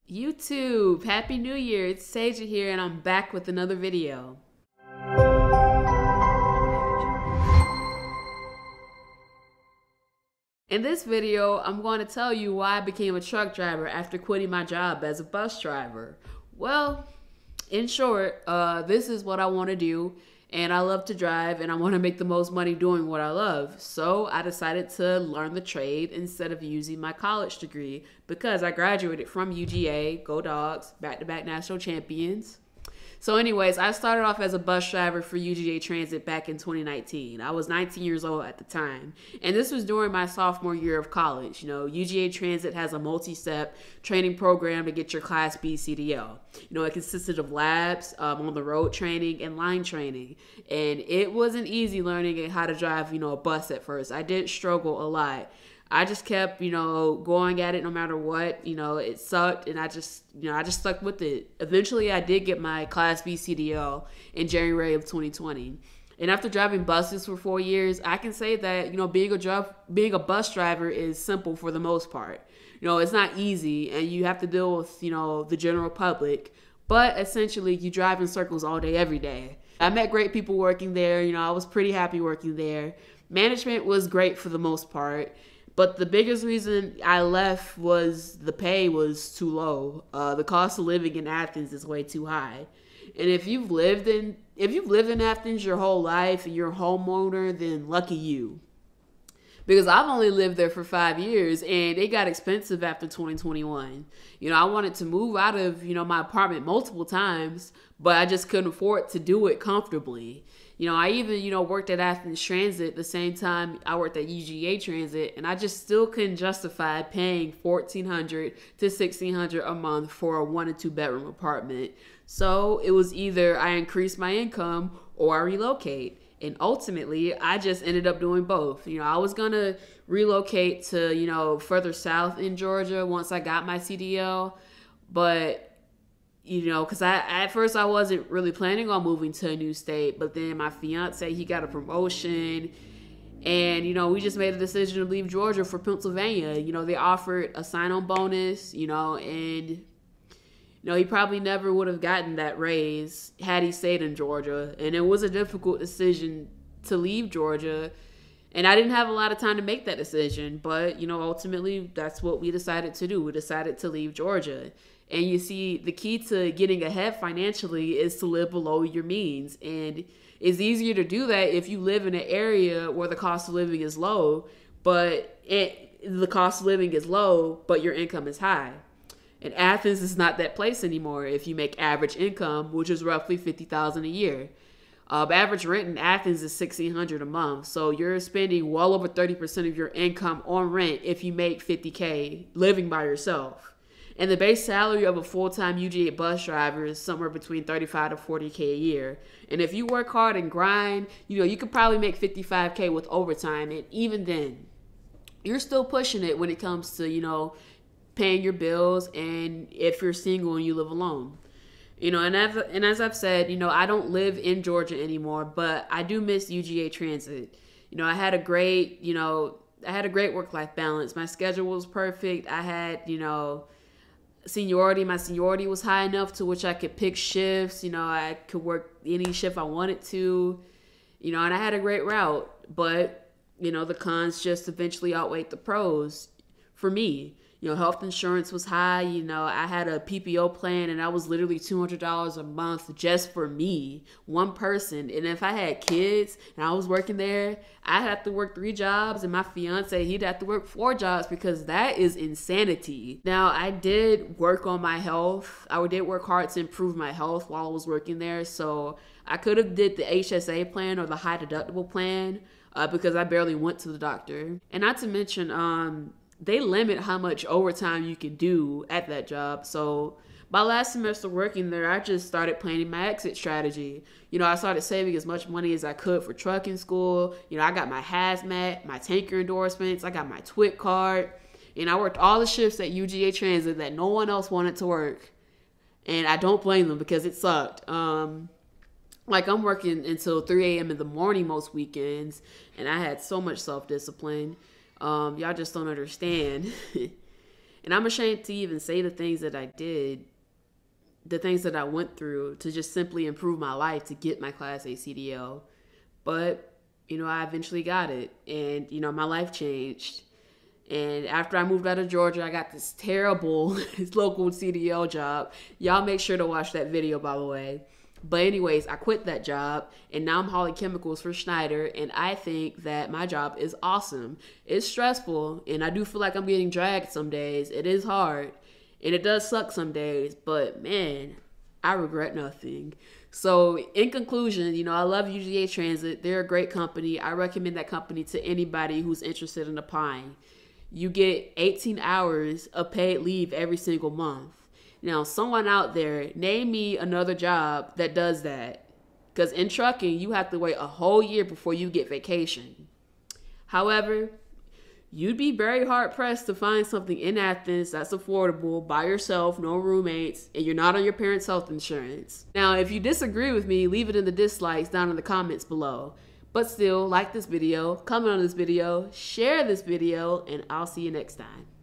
YouTube, Happy New Year. It's Sage here and I'm back with another video. In this video, I'm going to tell you why I became a truck driver after quitting my job as a bus driver. Well, in short, this is what I want to do, and I love to drive and I want to make the most money doing what I love. So I decided to learn the trade instead of using my college degree because I graduated from UGA, go Dogs, back-to-back national champions. So anyways, I started off as a bus driver for UGA Transit back in 2019. I was 19 years old at the time. And this was during my sophomore year of college. You know, UGA Transit has a multi-step training program to get your Class B CDL. You know, it consisted of labs, on the road training, and line training. And it wasn't easy learning how to drive, a bus at first. I did struggle a lot. I just kept, going at it no matter what. It sucked, and I just stuck with it. Eventually, I did get my Class B CDL in January of 2020. And after driving buses for 4 years, I can say that, being a bus driver is simple for the most part. It's not easy, and you have to deal with, the general public. But essentially, you drive in circles all day, every day. I met great people working there. I was pretty happy working there. Management was great for the most part. But the biggest reason I left was the pay was too low. The cost of living in Athens is way too high. And if you've lived in Athens your whole life and you're a homeowner, then lucky you. Because I've only lived there for 5 years and it got expensive after 2021. I wanted to move out of, my apartment multiple times, but I just couldn't afford to do it comfortably. I even, worked at Athens Transit the same time I worked at UGA Transit, and I just still couldn't justify paying $1,400 to $1,600 a month for a 1 and 2 bedroom apartment. So it was either I increase my income or I relocate. And ultimately, I just ended up doing both. I was going to relocate to, further south in Georgia once I got my CDL, but because at first I wasn't really planning on moving to a new state, but then my fiance, he got a promotion, and, we just made a decision to leave Georgia for Pennsylvania. They offered a sign-on bonus, and, he probably never would have gotten that raise had he stayed in Georgia, and it was a difficult decision to leave Georgia, and I didn't have a lot of time to make that decision, but, ultimately that's what we decided to do. We decided to leave Georgia. And you see, the key to getting ahead financially is to live below your means. And it's easier to do that if you live in an area where the cost of living is low, but the cost of living is low, but your income is high. And Athens is not that place anymore if you make average income, which is roughly $50,000 a year. Average rent in Athens is $1,600 a month. So you're spending well over 30% of your income on rent if you make $50K living by yourself. And the base salary of a full-time UGA bus driver is somewhere between $35 to $40K a year. And if you work hard and grind, you could probably make $55K with overtime. And even then, you're still pushing it when it comes to, paying your bills, and if you're single and you live alone. And as I've said, I don't live in Georgia anymore, but I do miss UGA Transit. I had a great work-life balance. My schedule was perfect. I had, seniority. My seniority was high enough to which I could pick shifts. I could work any shift I wanted to, and I had a great route. But, the cons just eventually outweighed the pros for me. Health insurance was high. I had a PPO plan, and that was literally $200 a month just for me, one person. And if I had kids and I was working there, I'd have to work 3 jobs, and my fiance, he'd have to work 4 jobs, because that is insanity. Now, I did work on my health. I did work hard to improve my health while I was working there. So I could have did the HSA plan or the high deductible plan, because I barely went to the doctor. And not to mention, they limit how much overtime you can do at that job. So my last semester working there, I just started planning my exit strategy. I started saving as much money as I could for trucking school. I got my hazmat, my tanker endorsements. I got my TWIC card. And I worked all the shifts at UGA Transit that no one else wanted to work. And I don't blame them, because it sucked. I'm working until 3 a.m. in the morning most weekends. And I had so much self-discipline. Y'all just don't understand. And I'm ashamed to even say the things that I did, the things that I went through to just simply improve my life to get my Class A CDL. But, I eventually got it. And, my life changed. And after I moved out of Georgia, I got this terrible local CDL job. Y'all make sure to watch that video, by the way. But anyways, I quit that job, and now I'm hauling chemicals for Schneider, and I think that my job is awesome. It's stressful, and I do feel like I'm getting dragged some days. It is hard, and it does suck some days, but man, I regret nothing. So in conclusion, I love UGA Transit. They're a great company. I recommend that company to anybody who's interested in applying. You get 18 hours of paid leave every single month. Now, someone out there, name me another job that does that. Because in trucking, you have to wait a whole year before you get vacation. However, you'd be very hard pressed to find something in Athens that's affordable, by yourself, no roommates, and you're not on your parents' health insurance. Now, if you disagree with me, leave it in the dislikes down in the comments below. But still, like this video, comment on this video, share this video, and I'll see you next time.